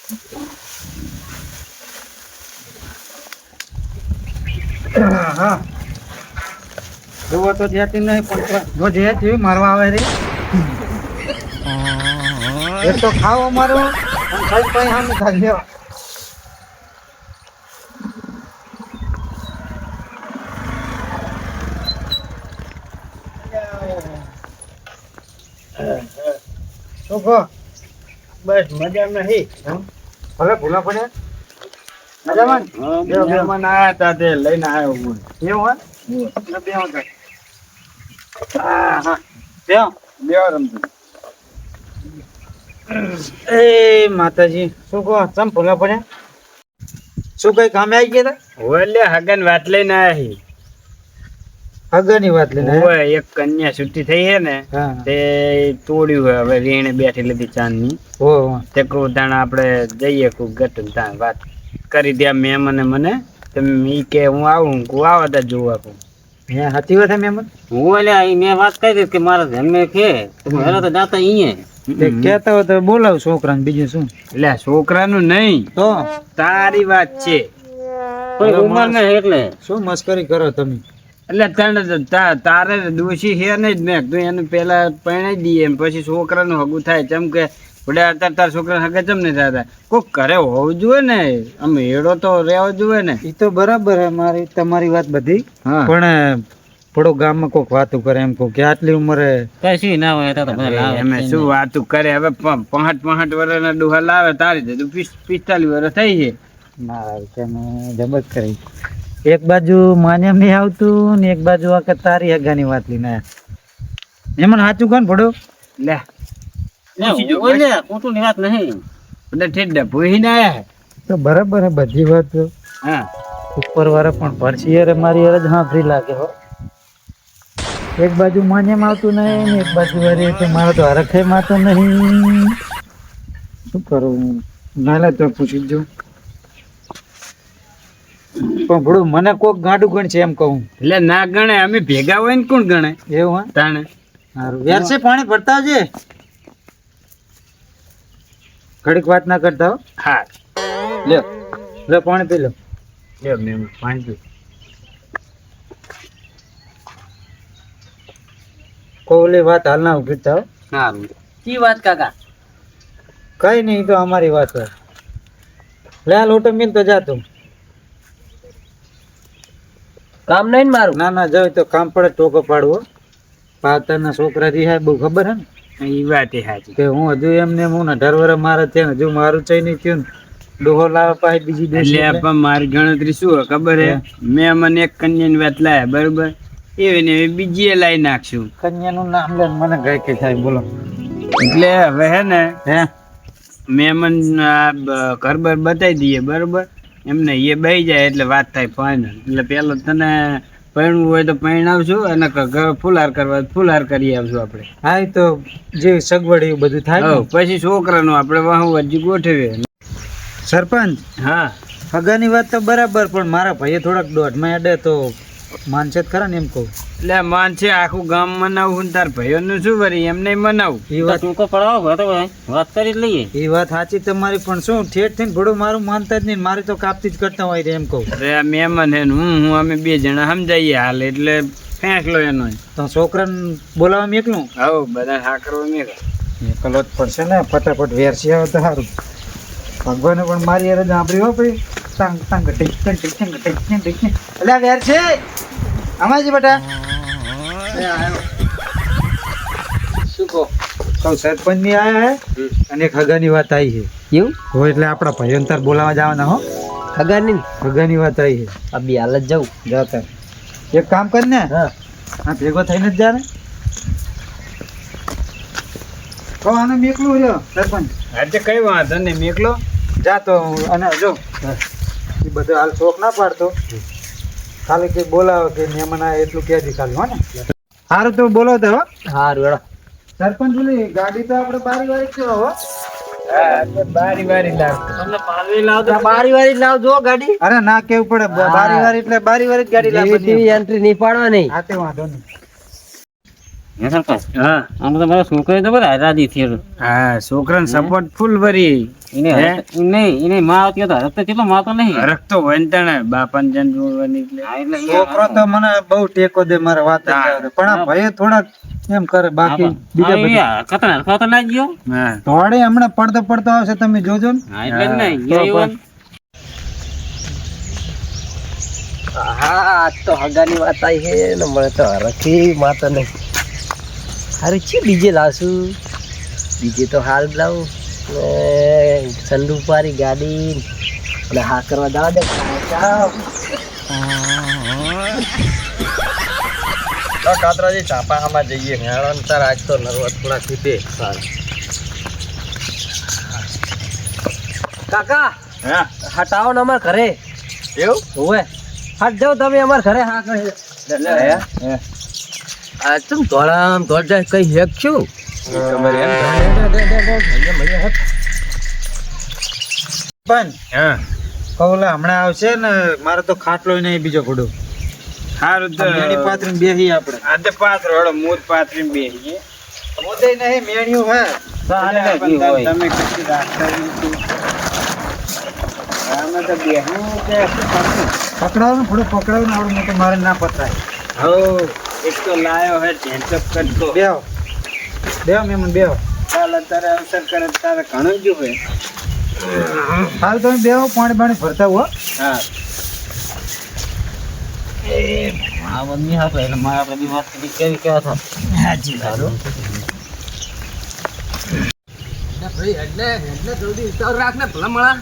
હા જોવો તો જેતી નહીં પણ જો જે મારવા આવે રે એક તો ખાવો મારો અને ખાઈ કઈ હામી ખાઈ લ્યો. શું કહો? બસ મજા નહીં. ભલે ભૂલા પડ્યા મજામાં મહેમાન આયા તા તે લઈને આવ્યો હું. એવું હા હા બેહો રમતું. એ માતાજી શું કહો ચમ ભૂલા પડ્યા શું કઈ કામે આવી ગયા હોય લે હગન વાત લઈને આયા હી. આગળની વાત લઈને હોય એક કન્યા છૂટી થઈ હે ને હા તે તોડ્યું હે હવે રીણે બેઠી લીધી ચાંદની ઓ તે કહું તાણ આપણે જઈએ કુક ગટન તાણ વાત કરી દે મેમ અને મને તમે ઈ કે હું આવું કુ આવા તા જોવા કુ હે સાચી વાત હે મેમન હું એટલે મેં વાત કરી કે મારા ઘરને કે તમે હેરો તો જાતા અહીંયા કહેતા હોય તો બોલાવ છોકરાને બીજું શું એટલે છોકરાનું નહીં તો તારી વાત છે કોઈ ઉંમર ને એટલે શું મસ્કરી કરો તમે એટલે તારે દોષી છે નહીં જ મેં તું એને પેલા પરણાઈ દઈએ પછી છોકરાનું હગું થાય ચમ કે વડે અત્યારે તારા છોકરા હગે ચમ નહીં થતા કોક ઘરે હોવું જોઈએ ને આમ હેડો તો રહેવો જોઈએ ને એ તો બરાબર હે મારી તમારી વાત બધી હા પણ થોડો ગામમાં કોઈક વાતું કરે એમ કહું કે આટલી ઉંમરે કઈ ના હોય એમ શું વાતું કરે હવે 65 વર્ષના ડોહા લાવે તારી દે 45 વર્ષ થઈ છે ના તમે જબત કરી એક બાજુ માન્યમ નહીં આવતું ને એક બાજુ આ કે તારી હગાની વાત લઈને એમાં સાચું કોણ ભડો લે વાત નહીં બધા ઠેડા ભૂહી ને આયા તો બરાબર હે બધી વાત હા ઉપર વાળા પણ ભરસી યાર મારી યાર જ હા ફ્રી લાગે હો એક બાજુ માન્યમ આવતું નહીં ને એક બાજુ વારી તો મારો તો હરખે માં તો નહીં શું કરું નાલે તો પૂછી જ પણ ભડું મને કોક ગાંડું ગણ છે એમ કહું એટલે ના ગણે અમે ભેગા હોય ને કોણ ગણે એવું હા તાણે સારું વ્યાર છે પાણી ભરતા આવજે ઘડીક વાત ના કરતા હો હા લ્યો લે પાણી પી લો લ્યો મેમ પાણી પી કોવલી વાત હાલ ના ઉભીતા હો સારું કી વાત કાકા કઈ નહીં તો અમારી વાત હોય લે આ લોટો મીન તો જા તું કામ નહીં મારું ના ના જાવ તો કામ પડે ટોકો પાડવો પાતાના છોકરા રિહાય બહુ ખબર હે ને એ વાત એ સાચી કે હું હજુ એમને હું ને 18 વર્ષ મારે છે ને હજુ મારું ચઈ નહીં થયું ને ડોહો લાવે પાસે બીજી દેશી એટલે પણ મારી ગણતરી શું હોય ખબર હે મેં મને એક કન્યાની વાત લાયા બરોબર એવી ને એવી બીજી લાવી નાખશું કન્યાનું નામ લે મને ગાય કે થાય બોલો એટલે હવે હે ને હે મહેમાન ઘર બર બતાવી દઈએ બરોબર એમને એ બેસી જાય એટલે વાત થાય ફાઇનલ એટલે પેલો તને પરણવું હોય તો પરણાવશું અને ફુલાર કરવા ફુલાર કરી આવશું આપણે હા એ તો જે સગવડ એવું બધું થાય ને. પછી છોકરાનું આપણે વાહુ હજી ગોઠવીએ સરપંચ હા હગાની વાત તો બરાબર પણ મારા ભાઈએ થોડાક દોઢમાં અડે તો માનશે જ ખરા ને એમ કહું એટલે માન છે આખું ગામ મનાવું ને તાર ભાઈઓનું શું વરી એમને મનાવું એ વાત ટૂંકો પડાવો વાત કરી લઈએ એ વાત સાચી તમારી પણ શું ઠેઠ થઈને ભડું મારું માનતા જ નહીં મારી તો કાપતી જ કરતા હોય રે એમ કહું અરે આ મહેમાન હે ને હું અમે બે જણા સમજાઈએ હાલ એટલે ફેંસલો એનો તો છોકરાને બોલાવવા એકલું હવ બધા સાકરો મેં એકલો જ પડશે ને ફટાફટ વેરસી આવે તો સારું ભગવાને પણ મારી યાર સાંભળી હો ભાઈ Tang Tang tick tick tick tick tick એટલે વેર છે આમાજી બેટા શું કહો કહું સરપંચ ની આયા હે અને એક હગાની વાત આવી છે એવું હોય એટલે આપણા ભાઈઓને તાર બોલાવવા જવાના હો ખબર નહીં હગાની વાત આવી છે આ બી હાલ જ જાઉં જાતા એક કામ કર ને હા ભેગો થઈને જ જા ને કહો આને મેકલું છે સરપંચ આજે કઈ વાંધો નહીં મેકલો જા તો અને જો એ બધું હાલ શોખ ના પાડતો ખાલી કે બોલાવો કે મહેમાન આવે એટલું કહેજે ખાલી હો ને સારું તો બોલો તો હો સારું એડો સરપંચ બોલી ગાડી તો આપણે બારી વાળી છે હો બારી વારી લાવતો બારી વારી લાવજો ગાડી અરે ના કેવું પડે બારી વાળી એટલે બારી વાળી જ ગાડી લાવવાની એન્ટ્રી નહીં પાડવા નહીં હા તે વાંધો નહીં હા આમ તો મારા છોકરા તો બધા રાજી થયો હા છોકરાને સપોર્ટ ફૂલ ભરી એને માં આવતી હતો હરખ તો કેટલો માતો નહીં હરખ તો હોય ને તને બાપાને જન જોવાની એટલે છોકરો તો મને બહુ ટેકો દે મારે વાત જ જવા દે. પણ આ ભાઈ થોડાક એમ કરે બાકી બીજા બધા ખતર ના ગયો હા ધોળે હમણાં પડતો આવશે તમે જોજો ને. હા એટલે જ નહીં તો ઈવન. હા આજ તો હગાની વાત આવી છે ને મને તો હરખી માતા નહીં. હારું છે ડીજે લાવશું. ડીજે તો હાલ લાવું ને સંદુપારી ગાડી ને હા કરવા જવા દે. કાતરાજી ચાપામાં જઈએ હેળન તાર આજ તો નરવત થોડા કીધે કાકા હા હટાવો ને અમાર ઘરે. એવું હોવે હટ જાઓ તમે અમાર ઘરે હા કરી. આ ચમ ધોળામ ધોળ જાય કઈ હેક છું. પણ હા કૌલા હમણાં આવશે ને મારે તો ખાટલો નહીં બીજો ઘોડો. સારું તો મેણી પાથરીને બેસી આપણે. આ તો પાત્ર હળો મૂત પાથરીને બેસીએ મોદય નહીં મેણ્યું હે. તમે કશું રાખતા નથી. આમાં તો બેહવું કે શું કરવું? પકડાવું થોડું પકડાવું આવડું મોટું મારે ના પતરાય. હો એક તો લાયો હે ટેન્ચઅપ કરતો બેહો બેહો મહેમાન બેહો. ચાલ તારે અવસર કરે તારે ઘણું જ હોય હાલ તમે બેહો પાણી બાણી ભરતા હો. હા આ બંને હતો એટલે મારા આપણે બી વાત કરી કેવી કેવા હતા હાજી સારું જલ્દી ઉતાર રાખ ને ભલા મળા.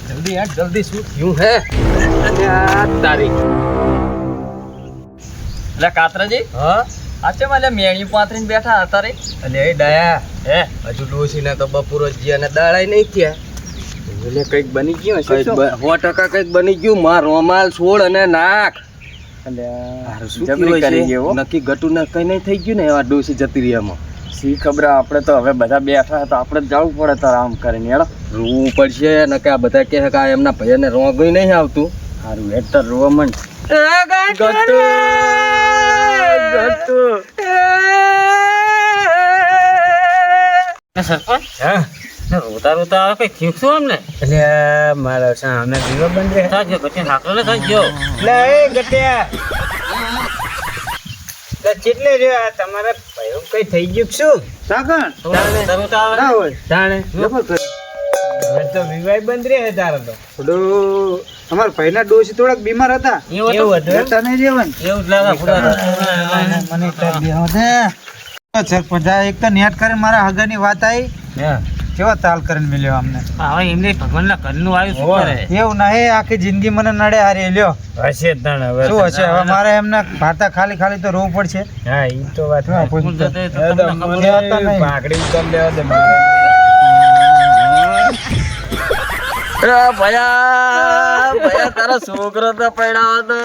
જલ્દી હેડ જલ્દી શું થયું હે તારી. એટલે કાતરાજી હા આચે માલે મેણી પાથરીને બેઠા હતા રે અને એ ડાયા હે હજુ ડોસીને તો બપોરો જ્યાં ને દાળાય નહીં થયા. એટલે કઈક બની ગયું હશે કઈક 100% કઈક બની ગયું. માર રોમાલ છોડ અને નાક શું જબરી થયું કરી હશે? ગયો નક્કી ગટુ ને કઈ નહીં થઈ ગયું ને એવા ડોસી જતી રહી એમાં. સી ખબર આપણે તો હવે બધા બેઠા હતા આપણે જ જવું પડે તાર આમ કરીને હેડો રોવું પડશે ને કે આ બધા કહે કે આ એમના ભૈયાને રોગઈ નહીં આવતું. સારું હેડતર રોવા મંડ ગટુ સરપંચ રોતા રોતા આવે કઈ થયું શું અમને એટલે મારા સામે દીવો બંધ રહે સાજો પછી હાકલો ને સાજો લે એ ગટ્યા લે કેટલે રહ્યો તમારે ભાઈ કઈ થઈ ગયું કે શું સાગણ રોતા રોતા ના આવે હોય જાણે જબર કરી હવે તો વિવાહ બંધ રહે તારે તો થોડું અમારા ભાઈના ડોશી થોડાક બીમાર હતા એવું હતું? રહેતા નહીં રહેવાનું એવું જ લાગે ફુડા મને તો બેહો દે. સરપંચ આ એક તો નેટ કરીને મારા હગાની વાત આવી કેવા તાલ કરીને મિલ્યો અમને. હવે એમને ભગવાનના ઘરનું આવ્યું શું કરે એવું નહીં આખી જિંદગી મને નડે હારી લ્યો. હશે તણ હવે શું હશે હવે મારે એમને ભાતા ખાલી ખાલી તો રોવું પડશે. હા ઈ તો વાત હા, સાચી. કોઈ તો તે તો હવે તો તમને ખબર મને રહેતા નહીં. ભાખરી ઉતાર લેવા દે મારે ભયા ભયા તારો છોકરો તો પડાવો તો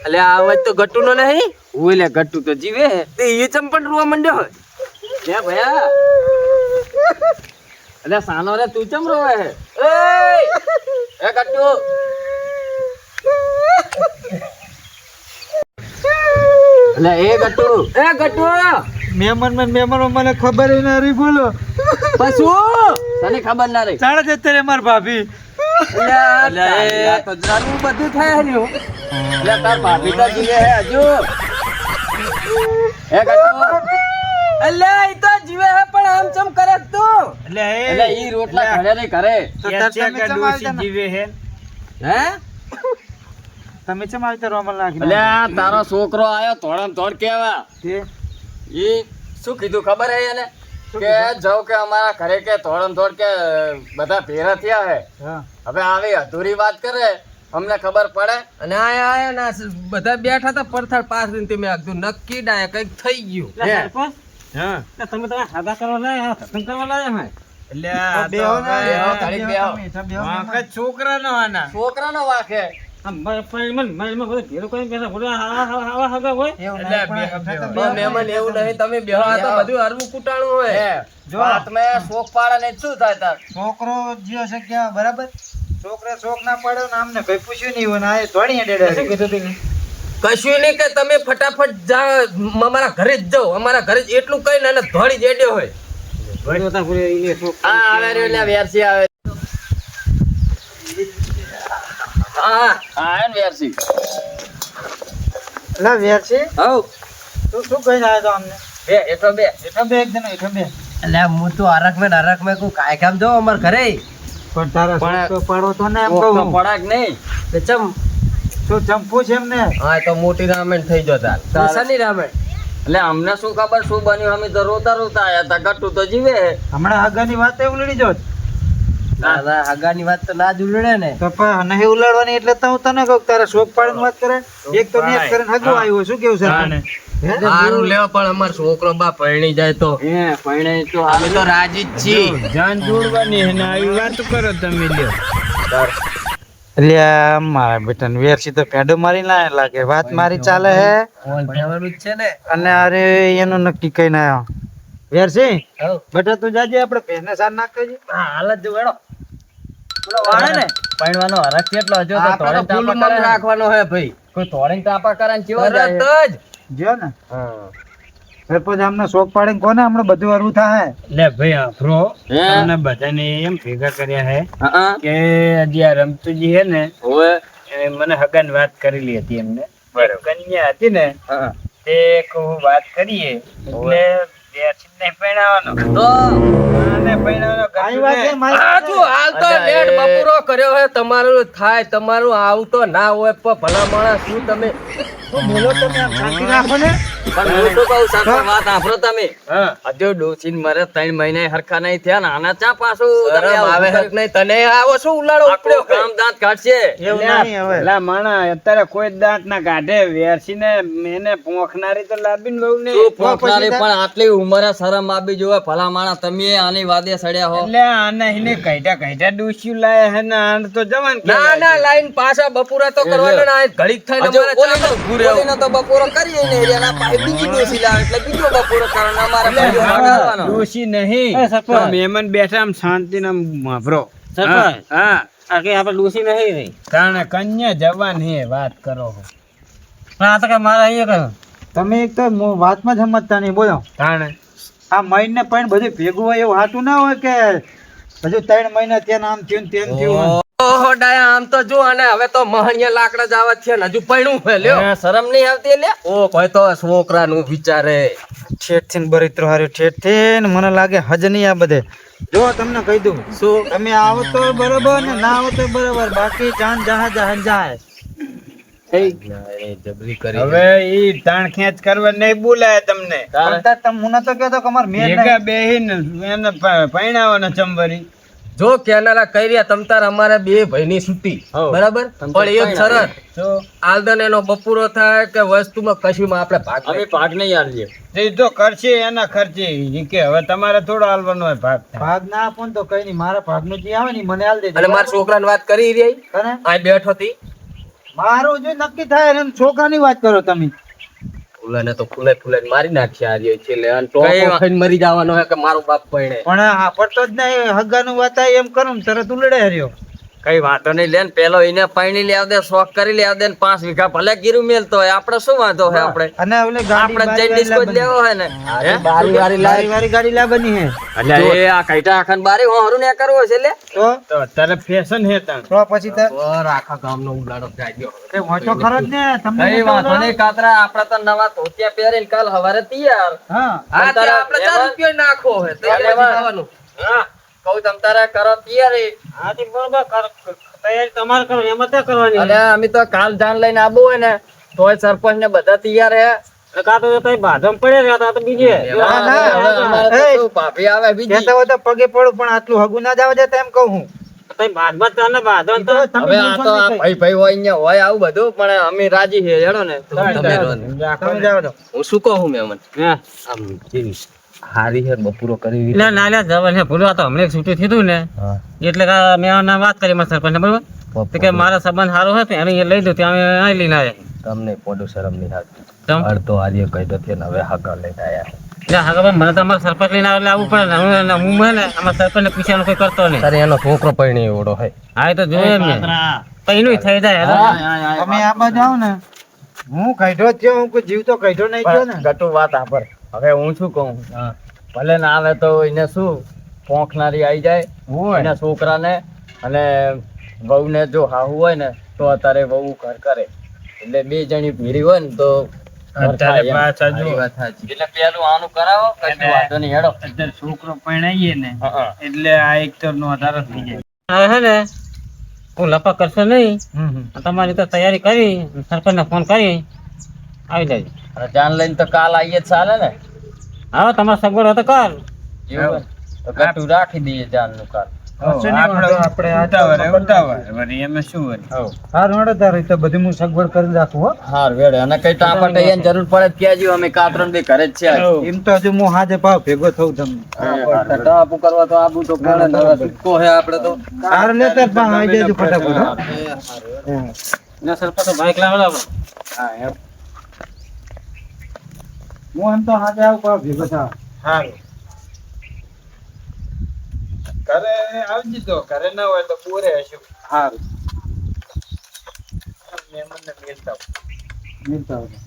અલે આ અવાજ તો ગટ્ટુ નો નહીં. ઓલે ગટ્ટુ તો જીવે તે એ ચમ પણ રોવા માંડ્યો હોય. લે ભયા અલે સાનો રે તું ચમ રોવે હે એ ગટ્ટુ અલે એ ગટ્ટુ મહેમાન મને ખબર ના રહી બોલો. પછું તને ખબર ના રહી. સાડા જતે મારા ભાભી. અલે આ તો જરાનું બધું થાય રહ્યું. અલે તાર ભાભી તો જીવે હે હજુ. એ ગટ્ટુ અલે ઈ તો જીવે હે પણ આમ ચમ કરે તું. એટલે ઈ રોટલા ઘરે રે ઘરે તો યા તમે ચેકા ચમ ડોશી આવતા જીવે હે હે તમે ચમ આવતા રોમલ નાખી અલે આ તારો છોકરો આયો ધોળમ ધોળ કેવા. તે ઈ શું કીધું ખબર હે એને? કે જાવ કે અમારા ઘરે કે થોડમ થોડ કે બધા ભેરા થયા હે હા હવે આવી અધૂરી વાત કરે અમને ખબર પડે. અને આયા ના બધા બેઠા હતા પરથાળ પાસ રહીને મેં કીધું નક્કી ડાય કંઈક થઈ ગયું. હા તમે તમે હાદા કરવા લાયા સત્સંગ કરવા લાયા હે એટલે આ તો બેહો, હવે ઘડીક બેહો. વાંક જ છોકરાનો આના. છોકરાનો વાંક હે. મહેમાન એવું નહીં તમે બેહો આ તો બધું હરવું કુટાણું હોય. હે જો તમે શોક પાડે ને શું થાય તાર? છોકરો જ્યો છે ક્યાં બરાબર છોકરા શોખ ના પાડ્યો ને આમને કઈ પૂછ્યું નહીં હોય ને આ ધોળી ડેડે કશું નહીં કે તમે ફટાફટ જા અમારા ઘરે જ જાઓ અમારા ઘરે જ એટલું કઈ ને ધોળી જેડ્યો હોય. હા આવે રે લ્યા વેરસી આવે. હા હા હે ને વેરસી. લા વેરસી હવ તું શું કહીને આવ્યો તો અમને બે એટલો બે એઠા બે એકદમ એઠા બે એટલે હું તો હરખ મેં કોઈ કાય કામ જો અમાર ઘરે પણ તારા પણ શોખ તો પાડો તો ને એમ શોક તો કહું પડાક નહીં. તે ચમ શું ચંપુ છે એમને હા તો મોટી રામેણ થઈ જો તાર શની રામેણ એટલે અમને શું ખબર શું બન્યું અમે તો રોતા રોતા આયા તા. ગટ્ટુ તો જીવે. હમણાં હગાની વાત એવું લડી જોત ના હગાની વાત તો ના જ ઉલડે ને. તો પણ નહીં ઉલાડવાની એટલે તો હું તને કહું કે તારા શોખ પાડીને વાત કરે એક તો નેક કરીને હગું આવ્યું શું કેવું છે સારું લેવા પણ અમાર છોકરો બા પરણી જાય તો હે પૈણે તો અમે તો રાજી જ છીએ. જાન જોડવાની હે ને આવી વાત કરો તમે લ્યો. એટલે મારા બેટાને વેરસી તો પેડો મારી ના લાગે વાત મારી ચાલે હે ભણવાનું જ છે ને. અને અરે એનું નક્કી કઈ ના આવ્યો વેરસી હવ. બેટા તું જાજે આપણે ભેંસને સાર નાખી હા હાલ જ જો હેડો. વાળે ને પૈણવાનો હરખ કેટલો હજો તો આપણે તો તોડે ફૂલ તાપા મન કરે. રાખવાનો હે ભાઈ. કોઈ તોડીને તાપા કરે ને કેવો જાય. તરત જ. જો ને હા. સરપંચ આમને શોખ પાડીને કોને હમણાં બધું હરવું થાય લે ભાઈ આફરો હે? તમને બધાને એમ ભેગા કર્યા હે હા કે હજી આ રમતુજી હે ને હોવે. એને મને હગાન વાત કરેલી હતી એમને કન્યા હતી ને હા. તે કહું વાત કરીએ એટલે વેરસીને પરણાવવાનો. તો આને પરણાવવાનો આવી વાત છે કશું મારી આ જો હાલ તો અચ્છા, લેટ એ- બપોરો કર્યો હે તમારું થાય તમારું આવું તો ના હોય પણ ભલા માણસ શું તમે બોલો તમે આમ શાંતિ રાખો ને પણ હું શું કહું સરપંચ વાત સાંભળો તમે. હા હજુ ડોસીને મરે 3 મહિના હરખા નહીં થયા ને આના ચા પાછું તમે શરમ આવું આવે કરો? હક નહીં તને આવો શું ઉલાડો આખું ઉપડ્યો ગામ દાંત કાઢશે. એવું નહીં હવે લા માણા અત્યારે કોઈ જ દાંત ના કાઢે વેરસીને મેને પોંખનારી તો લાબીને બહુ ને શું પોખનારી પણ આટલી ઉંમરે શરમ આપી જોવે ભલા માણસ તમે આની વાદે સડ્યા હો. એટલે આને એને કઈટા ડૂસ્યું લાયા હે ને આને તો જવાન ના ના લાઈન પાછા બપોરા તો કરવાના ના ઘડીક થઈને હજુ અમારે ઓલીનો- ચા ઊભું રહેવું. ઓલીનો તો બપોરો કરીએ ને એના પાસે બીજી ડોસી લાવે એટલે બીજો બપોરો કરવાનો અમારે બીજો વગાડવાનો. ડોશી નહીં એ સરપંચ. પણ મહેમાન બેઠા આમ શાંતિ નામ વાપરો સરપંચ. હા આ કે આપણે ડૂસી નહીં રહી કારણ કન્યા જવાન હે વાત કરો છો. પણ આ તો કે મારા અહીંયા કહો તમે એક તો વાતમાં જ સમજતા નહીં બોલો કારણ આ મહિને પણ બધું ભેગું હોય એવું હાટું ના હોય કે હજુ 3 મહિના ત્યાં આમ થયું ને તેમ થયું ઓહો ડાયા આમ તો જો અને હવે તો મહણિયા લાકડા જ આવત છે ને હજુ પૈણું હે લ્યો. હે, શરમ નહીં આવતી લે. ઓ કોઈ તો છોકરાનું વિચારે ઠેઠ થી બરિત્રો હાર્યું ઠેઠ થી ને મને લાગે હજ નહીં આ બધે જો તમને કહી દઉં શું તમે આવો તો બરોબર ને ના આવો તો બરોબર બાકી જાન જહા જહા જાય જબરી કરી હવે ઈ તાણ ખેંચ કરવા નહીં બોલાય તમને તારે? પણ તમે હું નતો કહેતો કે અમારે મેળ ભેગા નહીં. બેહીને એને પરણાવવાનો ચંબરી જો કેનારા કહી રહ્યા તમ તાર અમારે બે ભાઈની છૂટી હઉ. બરાબર તમ તાર પણ એક કઈ શરત તો આલદન એનો બપોરો થાય કે વસ્તુમાં કશુંમાં આપણે ભાગ અમે નહીં. ભાગ નહીં આલીએ. એ તો કરશે એના ખર્ચે ઈ કે હવે તમારે થોડો હાલવાનો હોય ભાગ થાય. ભાગ ના આપો ને તો કઈ નહીં મારા ભાગનું જે આવે ને ઈ મને હાલ દેજો અને મારા છોકરાની વાત કરી રહી તને આ બેઠો હતી મારું જો નક્કી થાય ને એમ છોકરાની વાત કરો તમે ફૂલાને તો ફૂલે મારી નાખી આ રહ્યો છે એટલે અને ટોપો કઈ વાત? ખાઈને મરી જવાનો હે કે મારો બાપ પૈણે પણ આ પડતો જ નહીં હગાનું વાત આવે એમ કરું ને તરત ઉલડે હર્યો કઈ વાંધો નહીં લે ને પેલો એને પૈણી લેવ દે શોખ કરી લેવ દે ને 5 વીઘા ભલે ગીરું મેલતો હોય આપણે શું વાંધો હોય આપણે અને ઓલે ગાડી આપણે જઈને ડિસ્કો જ લેવો હોય ને હે? બારી વારી લારી વારી ગાડી લાવવાની હે એટલે એ આ કઈટા આખન બારી હોરું ને કરવો છે લે. તો તો અત્યારે ફેશન હે તાણ તો પછી તો ઓર આખા ગામનો ઉડાડો જાય ગયો તે વાંચો ખરો જ ને તમને કઈ નતો વાંધો ઓલો? નહીં કાતરા આપણે તો નવા ધોતિયા પહેરીને કાલ હવારે તૈયાર. હા હા તે તારા આપણે લેવા- 4 રૂપિયા નાખો હે તો લેવા- લેવા જવાનું. હા કહું તમ તારે કરો તૈયારી. હાથી બરોબર તૈયારી તમારે કરો એમાં તો કરવાની અને અમે તો કાલ જાન લઈને આબુ હોય ને તોય સરપંચ ને બધા તૈયાર હે કાં તો તઈ બાધમ પડે રહ્યા હતા તો બીજે ના, ના, હવે અમારે તો એ. શું, ભાભી આવે બીજી. કહેતા હોય તો પગે પડું પણ આટલું હગું ના જવા દે એમ કહું હું તઈ બાદ તને બાધો ઈ તો તમે હવે આ તો આ ભાઈ ભાઈ હોય અહીંયા હોય આવું બધું પણ અમે રાજી છે હેડો ને તમે રહો ને. તમે જાઓ તો. હું શું કહું મેમન હા આમ જેવી હારી હેર બપોરો કરી એટલે ના લે જવાન હે ભૂલવા તો હમણાં છૂટું થયું ને હા એટલે કે મેં ના વાત કરી મારા સરપંચ બરોબર તો કે મારા સંબંધ સારો હોય તો એને અહીંયા લઈ દઉં ત્યાં અમે અહીં લઈને આવ્યા તમને પોડું શરમ નહીં આવતી તમ અડધો આજે કહી દો ને હવે હાકા લઈને આયા એટલે હા ખબર મને તો અમારા સરપંચ લઈને આવે એટલે આવવું પડે ને હું હે ને અમારા સરપંચને પૂછ્યાનું કોઈ કરતો નહીં તારે એનો છોકરો પરણી એવડો હોય હા એ તો જોઈએ મેં પૈનું થઈ જાય હેલો. તમે આ બાજુ આવો ને હું કાઢ્યો જ થયો હું કોઈ જીવ તો કાઢ્યો નહીં થયો ને ગટુ વાત આપર હવે હું શું કહું ભલે ના આવે તો એને શું પોંખનારી આવી જાય એના છોકરાને અને વહુને જો હાહુ હોય ને તો અત્યારે વહુ ઘર કરે એટલે બે જણી ભીડી હોય ને તો ઘર થાય એમ. પાછા જો. સારી વાત સાચી. એટલે પેલું આનું કરાવો કશું વાંધો નહીં હેડો અત્યારે છોકરો પરણાઈએ ને હા. એટલે આ એક તો નો આધાર જ થઈ જાય હે ને હું લપા કરશો નહીં તમારી તો તૈયારી કરી સરપંચને ફોન કરી આવી જાય અને જાન લઈને તો કાલ આવીએ જ ચાલે ને હા તમારે સગવડ હોય તો કર એવું હોય? તો ગટુ રાખી દઈએ જાનનું કાલ સારું હેડો તારે તો બધી હું સગવડ કરી રાખું હો હાર વેડે અને કઈ ટાપા ટૈયાની જરૂર પડે તો કહેજો અમે કાતરણ બી ઘરે જ છે એમ તો હજુ હું હાજે ભાવ ભેગો થઉં તમને ટાપુ કરવા તો આબુ તો પડે ને હવે છૂટકો હે આપણે તો સારું લે તાર પણ આવી જજો ફટાફટ હો. ના સરપંચ બાઈક લાવેલા હું એમ તો હાજે આવું ભાવ ભેગો થાવ સારું ઘરે આવજી તો ઘરે ના હોય તો પૂરે હશું સારું મહેમાનને મેલતા મિલતા હોય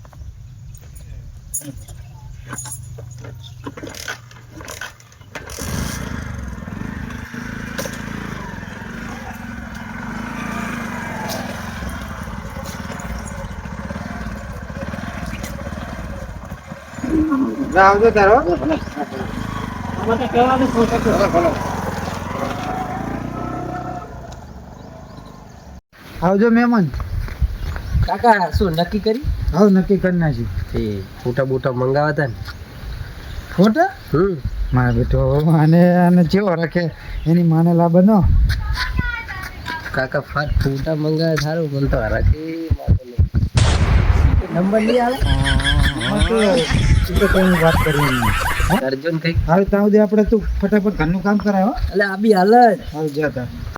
આવજો તારો આવજો મહેમાન કાકા શું નક્કી કરી હવે નક્કી કરી નાખ્યું એ ફોટા બોટા મંગાવા હતા ને ફોટા મારા બેટો આને આને જેવો રાખે એની માને લાભ ન કાકા ફોટા મંગાવે સારું મને તો રાખી નંબર નહીં આવે તો કોઈ વાત કરી નહીં અર્જુન કઈક હાલ ત્યાં સુધી આપણે તું ફટાફટ ઘરનું કામ કરાયો એટલે આ બી હાલ જ હાલ જતા